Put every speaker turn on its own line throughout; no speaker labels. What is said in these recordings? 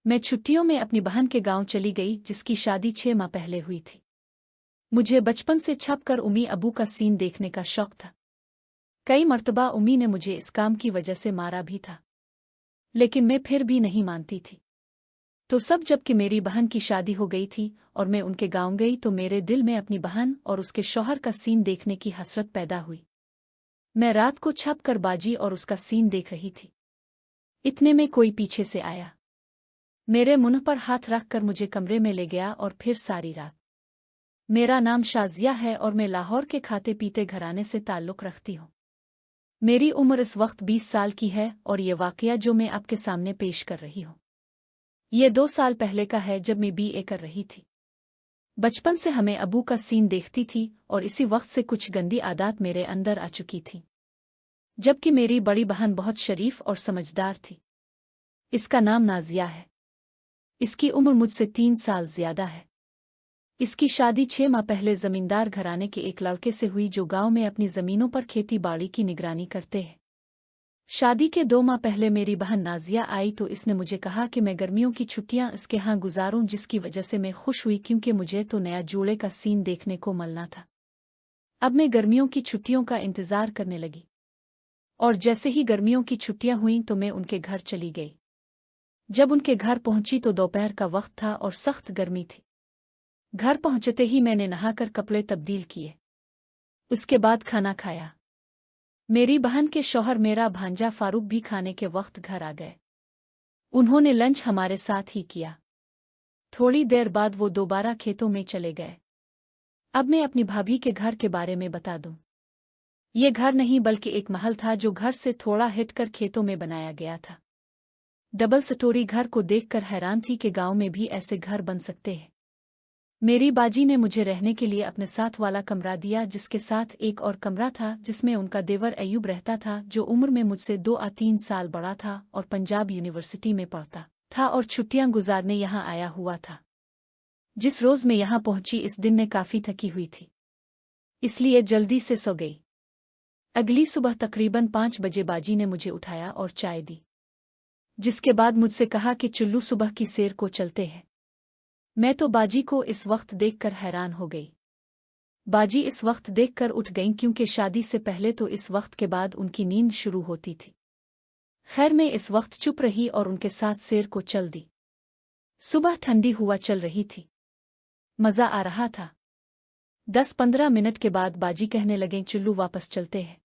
मैं छुट्टियों में अपनी बहन के गांव चली गई जिसकी शादी 6 माह पहले हुई थी। मुझे बचपन से छपकर उम्मी अबू का सीन देखने का शौक था। कई मर्तबा उम्मी ने मुझे इस काम की वजह से मारा भी था, लेकिन मैं फिर भी नहीं मानती थी। तो सब जबकि मेरी बहन की शादी हो गई थी और मैं उनके गांव गई तो मेरे दिल में अपनी बहन और उसके शौहर का सीन देखने की हसरत पैदा हुई। मैं रात को छप कर बाजी और उसका सीन देख रही थी। इतने में कोई पीछे से आया, मेरे मुंह पर हाथ रखकर मुझे कमरे में ले गया और फिर सारी रात। मेरा नाम शाजिया है और मैं लाहौर के खाते पीते घराने से ताल्लुक़ रखती हूँ। मेरी उम्र इस वक्त 20 साल की है और ये वाकया जो मैं आपके सामने पेश कर रही हूँ ये 2 साल पहले का है जब मैं BA कर रही थी। बचपन से हमें अबू का सीन देखती थी और इसी वक्त से कुछ गंदी आदत मेरे अंदर आ चुकी थी, जबकि मेरी बड़ी बहन बहुत शरीफ और समझदार थी। इसका नाम नाजिया है। इसकी उम्र मुझसे 3 साल ज्यादा है। इसकी शादी 6 माह पहले जमींदार घराने के एक लड़के से हुई जो गांव में अपनी जमीनों पर खेती बाड़ी की निगरानी करते हैं। शादी के 2 माह पहले मेरी बहन नाजिया आई तो इसने मुझे कहा कि मैं गर्मियों की छुट्टियां इसके यहाँ गुजारूं, जिसकी वजह से मैं खुश हुई क्योंकि मुझे तो नया जोड़े का सीन देखने को मिलना था। अब मैं गर्मियों की छुट्टियों का इंतजार करने लगी और जैसे ही गर्मियों की छुट्टियां हुईं तो मैं उनके घर चली गई। जब उनके घर पहुंची तो दोपहर का वक्त था और सख्त गर्मी थी। घर पहुंचते ही मैंने नहाकर कपड़े तब्दील किए, उसके बाद खाना खाया। मेरी बहन के शौहर मेरा भांजा फारूक भी खाने के वक्त घर आ गए। उन्होंने लंच हमारे साथ ही किया। थोड़ी देर बाद वो दोबारा खेतों में चले गए। अब मैं अपनी भाभी के घर के बारे में बता दूं। ये घर नहीं बल्कि एक महल था जो घर से थोड़ा हटकर खेतों में बनाया गया था। डबल स्टोरी घर को देखकर हैरान थी कि गांव में भी ऐसे घर बन सकते हैं। मेरी बाजी ने मुझे रहने के लिए अपने साथ वाला कमरा दिया, जिसके साथ एक और कमरा था जिसमें उनका देवर अयूब रहता था, जो उम्र में मुझसे 2 या 3 साल बड़ा था और पंजाब यूनिवर्सिटी में पढ़ता था और छुट्टियां गुजारने यहाँ आया हुआ था। जिस रोज मैं यहाँ पहुंची इस दिन ने काफी थकी हुई थी, इसलिए जल्दी से सो गई। अगली सुबह तकरीबन 5 बजे बाजी ने मुझे उठाया और चाय दी, जिसके बाद मुझसे कहा कि चुल्लू सुबह की सैर को चलते हैं। मैं तो बाजी को इस वक्त देखकर हैरान हो गई। बाजी इस वक्त देखकर उठ गईं क्योंकि शादी से पहले तो इस वक्त के बाद उनकी नींद शुरू होती थी। खैर मैं इस वक्त चुप रही और उनके साथ सैर को चल दी। सुबह ठंडी हुआ चल रही थी, मजा आ रहा था। 10-15 मिनट के बाद बाजी कहने लगे चुल्लू वापस चलते हैं,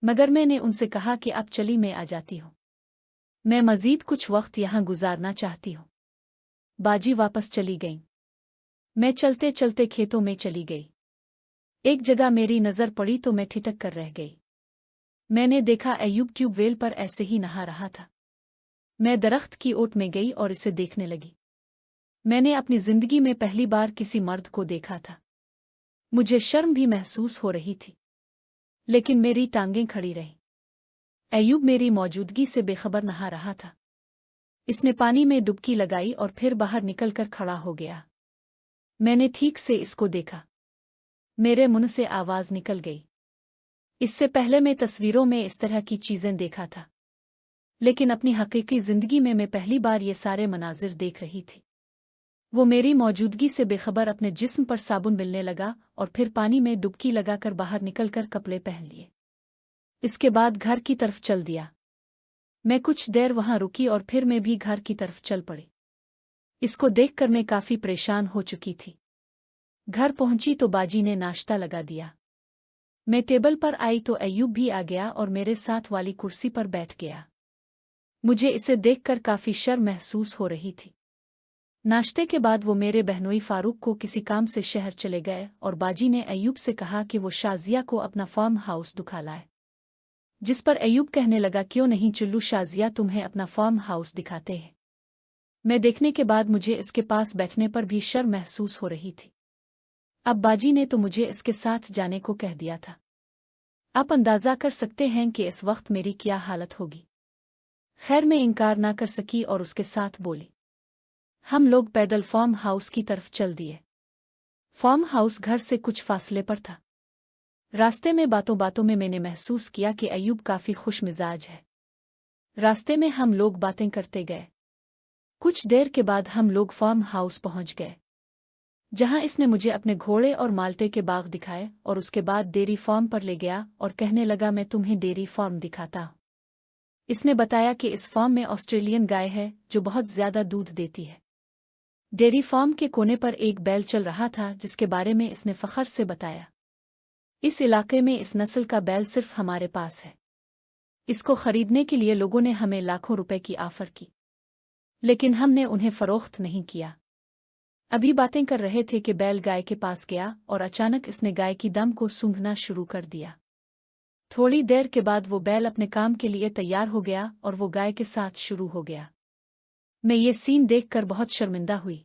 मगर मैंने उनसे कहा कि अब चली मैं आ जाती हूँ, मैं मजीद कुछ वक्त यहाँ गुजारना चाहती हूँ। बाजी वापस चली गईं। मैं चलते चलते खेतों में चली गई। एक जगह मेरी नज़र पड़ी तो मैं ठिठक कर रह गई। मैंने देखा अयूब ट्यूबवेल पर ऐसे ही नहा रहा था। मैं दरख्त की ओट में गई और इसे देखने लगी। मैंने अपनी जिंदगी में पहली बार किसी मर्द को देखा था। मुझे शर्म भी महसूस हो रही थी, लेकिन मेरी टांगें खड़ी रहीं। अयूब मेरी मौजूदगी से बेखबर नहा रहा था। इसने पानी में डुबकी लगाई और फिर बाहर निकलकर खड़ा हो गया। मैंने ठीक से इसको देखा। मेरे मुंह से आवाज निकल गई। इससे पहले मैं तस्वीरों में इस तरह की चीजें देखा था, लेकिन अपनी हकीकी जिंदगी में मैं पहली बार ये सारे मनाजिर देख रही थी। वो मेरी मौजूदगी से बेखबर अपने जिस्म पर साबुन मिलने लगा और फिर पानी में डुबकी लगाकर बाहर निकलकर कपड़े पहन लिए। इसके बाद घर की तरफ चल दिया। मैं कुछ देर वहां रुकी और फिर मैं भी घर की तरफ चल पड़ी। इसको देखकर मैं काफी परेशान हो चुकी थी। घर पहुंची तो बाजी ने नाश्ता लगा दिया। मैं टेबल पर आई तो अयूब भी आ गया और मेरे साथ वाली कुर्सी पर बैठ गया। मुझे इसे देखकर काफी शर्म महसूस हो रही थी। नाश्ते के बाद वो मेरे बहनोई फारूक को किसी काम से शहर चले गए और बाजी ने अयूब से कहा कि वो शाजिया को अपना फार्म हाउस दिखा लाए, जिस पर अयूब कहने लगा क्यों नहीं चुल्लू, शाजिया तुम्हें अपना फार्म हाउस दिखाते हैं। मैं देखने के बाद मुझे इसके पास बैठने पर भी शर्म महसूस हो रही थी। अब बाजी ने तो मुझे इसके साथ जाने को कह दिया था। आप अंदाजा कर सकते हैं कि इस वक्त मेरी क्या हालत होगी। खैर मैं इनकार ना कर सकी और उसके साथ बोली। हम लोग पैदल फार्म हाउस की तरफ चल दिए। फार्म हाउस घर से कुछ फासले पर था। रास्ते में बातों बातों में मैंने महसूस किया कि अयूब काफी खुश मिजाज है। रास्ते में हम लोग बातें करते गए। कुछ देर के बाद हम लोग फार्म हाउस पहुंच गए, जहां इसने मुझे अपने घोड़े और माल्टे के बाग दिखाए और उसके बाद डेयरी फार्म पर ले गया और कहने लगा, मैं तुम्हें डेयरी फार्म दिखाता हूं। इसने बताया कि इस फार्म में ऑस्ट्रेलियन गाय है जो बहुत ज्यादा दूध देती है। डेयरी फार्म के कोने पर एक बैल चल रहा था जिसके बारे में इसने फखर से बताया, इस इलाके में इस नस्ल का बैल सिर्फ हमारे पास है। इसको खरीदने के लिए लोगों ने हमें लाखों रुपए की ऑफर की, लेकिन हमने उन्हें फरोख्त नहीं किया। अभी बातें कर रहे थे कि बैल गाय के पास गया और अचानक इसने गाय की दम को सूंघना शुरू कर दिया। थोड़ी देर के बाद वो बैल अपने काम के लिए तैयार हो गया और वो गाय के साथ शुरू हो गया। मैं ये सीन देखकर बहुत शर्मिंदा हुई।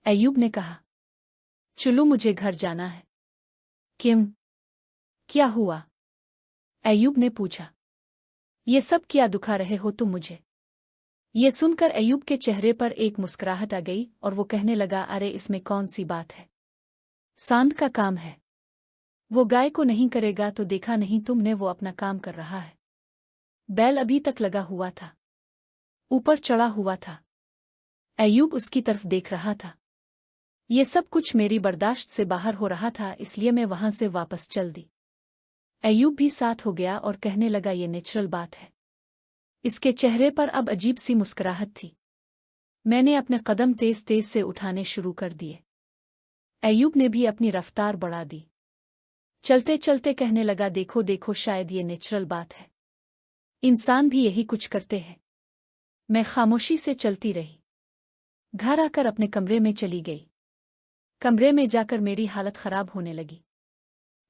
अय्यूब ने कहा, चलो मुझे घर जाना है। किम, क्या हुआ? अय्यूब ने पूछा। ये सब क्या दुखा रहे हो तुम मुझे? ये सुनकर अय्यूब के चेहरे पर एक मुस्कुराहट आ गई और वो कहने लगा, अरे इसमें कौन सी बात है, सांड का काम है। वो गाय को नहीं करेगा तो देखा नहीं तुमने, वो अपना काम कर रहा है। बैल अभी तक लगा हुआ था, ऊपर चढ़ा हुआ था। अय्यूब उसकी तरफ देख रहा था। ये सब कुछ मेरी बर्दाश्त से बाहर हो रहा था, इसलिए मैं वहां से वापस चल दी। अय्यूब भी साथ हो गया और कहने लगा, ये नेचुरल बात है। इसके चेहरे पर अब अजीब सी मुस्कुराहट थी। मैंने अपने कदम तेज तेज से उठाने शुरू कर दिए। अय्यूब ने भी अपनी रफ्तार बढ़ा दी। चलते चलते कहने लगा, देखो देखो, शायद ये नेचुरल बात है, इंसान भी यही कुछ करते हैं। मैं खामोशी से चलती रही। घर आकर अपने कमरे में चली गई। कमरे में जाकर मेरी हालत खराब होने लगी।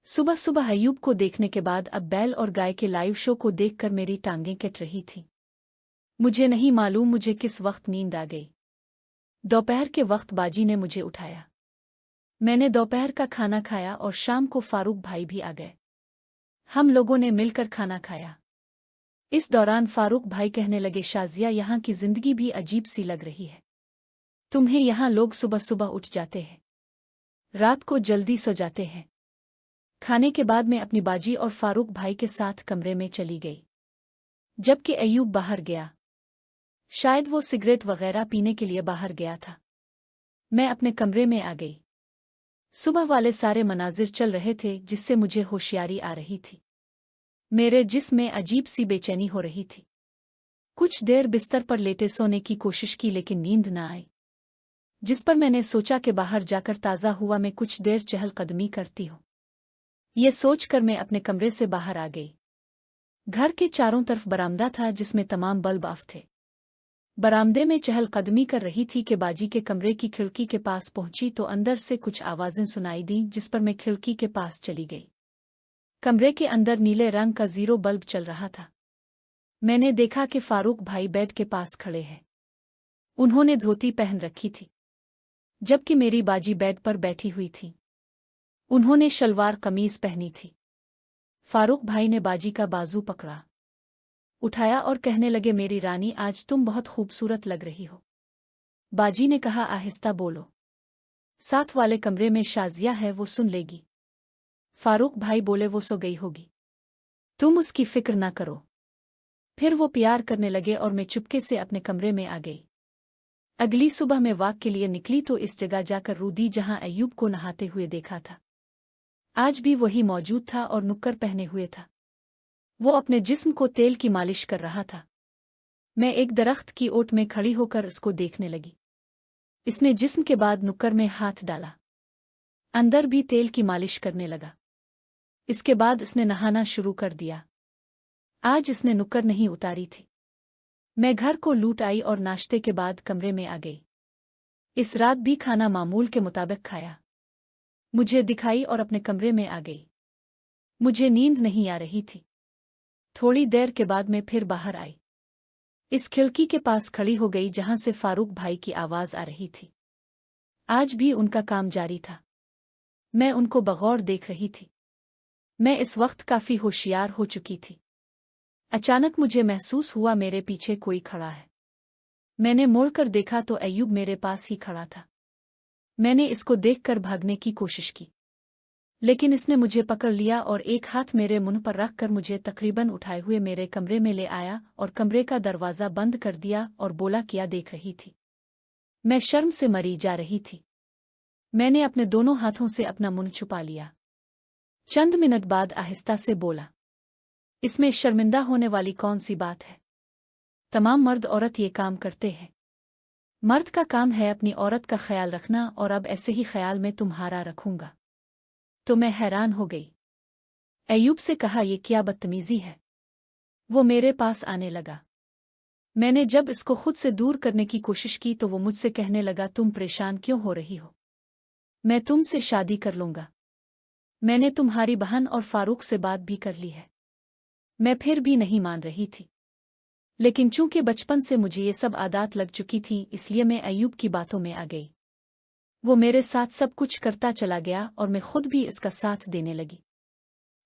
सुबह सुबह अय्यूब को देखने के बाद अब बैल और गाय के लाइव शो को देखकर मेरी टांगें कट रही थीं। मुझे नहीं मालूम मुझे किस वक्त नींद आ गई। दोपहर के वक्त बाजी ने मुझे उठाया। मैंने दोपहर का खाना खाया और शाम को फारूक भाई भी आ गए। हम लोगों ने मिलकर खाना खाया। इस दौरान फारूक भाई कहने लगे, शाजिया, यहाँ की जिंदगी भी अजीब सी लग रही है। तुम्हें यहाँ लोग सुबह सुबह उठ जाते हैं, रात को जल्दी सो जाते हैं। खाने के बाद मैं अपनी बाजी और फारूक भाई के साथ कमरे में चली गई, जबकि अय्यूब बाहर गया। शायद वो सिगरेट वगैरह पीने के लिए बाहर गया था। मैं अपने कमरे में आ गई। सुबह वाले सारे मनाजिर चल रहे थे जिससे मुझे होशियारी आ रही थी। मेरे जिस्म में अजीब सी बेचैनी हो रही थी। कुछ देर बिस्तर पर लेटे सोने की कोशिश की लेकिन नींद न आई, जिस पर मैंने सोचा कि बाहर जाकर ताज़ा हुआ मैं कुछ देर चहलकदमी करती हूँ। ये सोचकर मैं अपने कमरे से बाहर आ गई। घर के चारों तरफ बरामदा था जिसमें तमाम बल्ब ऑफ थे। बरामदे में चहलकदमी कर रही थी कि बाजी के कमरे की खिड़की के पास पहुंची तो अंदर से कुछ आवाज़ें सुनाई दीं, जिस पर मैं खिड़की के पास चली गई। कमरे के अंदर नीले रंग का 0 बल्ब चल रहा था। मैंने देखा कि फारूक भाई बेड के पास खड़े हैं। उन्होंने धोती पहन रखी थी, जबकि मेरी बाजी बेड पर बैठी हुई थी। उन्होंने शलवार कमीज पहनी थी। फारूक भाई ने बाजी का बाजू पकड़ा, उठाया और कहने लगे, मेरी रानी, आज तुम बहुत खूबसूरत लग रही हो। बाजी ने कहा, आहिस्ता बोलो, साथ वाले कमरे में शाजिया है, वो सुन लेगी। फारूक भाई बोले, वो सो गई होगी, तुम उसकी फिक्र ना करो। फिर वो प्यार करने लगे और मैं चुपके से अपने कमरे में आ गई। अगली सुबह मैं वॉक के लिए निकली तो इस जगह जाकर रूदी जहां अय्यूब को नहाते हुए देखा था। आज भी वही मौजूद था और नुक्कर पहने हुए था। वो अपने जिस्म को तेल की मालिश कर रहा था। मैं एक दरख्त की ओट में खड़ी होकर उसको देखने लगी। इसने जिस्म के बाद नुक्कर में हाथ डाला, अंदर भी तेल की मालिश करने लगा। इसके बाद इसने नहाना शुरू कर दिया। आज इसने नुक्कर नहीं उतारी थी। मैं घर को लूट आई और नाश्ते के बाद कमरे में आ गई। इस रात भी खाना मामूल के मुताबिक खाया। मुझे दिखाई और अपने कमरे में आ गई। मुझे नींद नहीं आ रही थी। थोड़ी देर के बाद मैं फिर बाहर आई। इस खिड़की के पास खड़ी हो गई जहां से फारूक भाई की आवाज आ रही थी। आज भी उनका काम जारी था। मैं उनको बगौर देख रही थी। मैं इस वक्त काफी होशियार हो चुकी थी। अचानक मुझे महसूस हुआ मेरे पीछे कोई खड़ा है। मैंने मुड़कर देखा तो अय्यूब मेरे पास ही खड़ा था। मैंने इसको देखकर भागने की कोशिश की, लेकिन इसने मुझे पकड़ लिया और एक हाथ मेरे मुंह पर रखकर मुझे तकरीबन उठाए हुए मेरे कमरे में ले आया और कमरे का दरवाज़ा बंद कर दिया और बोला, क्या देख रही थी? मैं शर्म से मरी जा रही थी। मैंने अपने दोनों हाथों से अपना मुंह छुपा लिया। चंद मिनट बाद आहिस्ता से बोला, इसमें शर्मिंदा होने वाली कौन सी बात है? तमाम मर्द औरत ये काम करते हैं। मर्द का काम है अपनी औरत का ख्याल रखना, और अब ऐसे ही ख्याल में तुम्हारा रखूंगा। तो मैं हैरान हो गई। अय्यूब से कहा, ये क्या बदतमीजी है? वो मेरे पास आने लगा। मैंने जब इसको खुद से दूर करने की कोशिश की तो वो मुझसे कहने लगा, तुम परेशान क्यों हो रही हो? मैं तुमसे शादी कर लूंगा। मैंने तुम्हारी बहन और फारूक से बात भी कर ली है। मैं फिर भी नहीं मान रही थी, लेकिन चूंकि बचपन से मुझे ये सब आदत लग चुकी थी, इसलिए मैं अय्यूब की बातों में आ गई। वो मेरे साथ सब कुछ करता चला गया और मैं खुद भी इसका साथ देने लगी।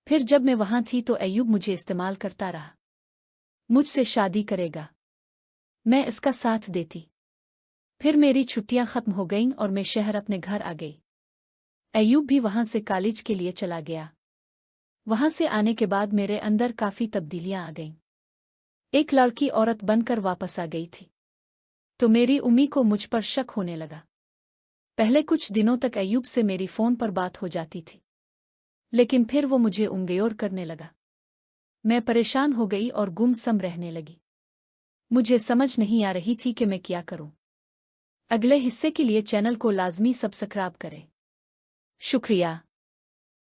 फिर जब मैं वहां थी तो अय्यूब मुझे इस्तेमाल करता रहा। मुझसे शादी करेगा, मैं इसका साथ देती। फिर मेरी छुट्टियां खत्म हो गईं और मैं शहर अपने घर आ गई। अय्यूब भी वहां से कॉलेज के लिए चला गया। वहां से आने के बाद मेरे अंदर काफी तब्दीलियां आ गईं। एक लड़की औरत बनकर वापस आ गई थी। तो मेरी उम्मी को मुझ पर शक होने लगा। पहले कुछ दिनों तक अय्यूब से मेरी फोन पर बात हो जाती थी, लेकिन फिर वो मुझे उंगेयोर करने लगा। मैं परेशान हो गई और गुमसम रहने लगी। मुझे समझ नहीं आ रही थी कि मैं क्या करूं। अगले हिस्से के लिए चैनल को लाजमी सब्सक्राइब करें। शुक्रिया।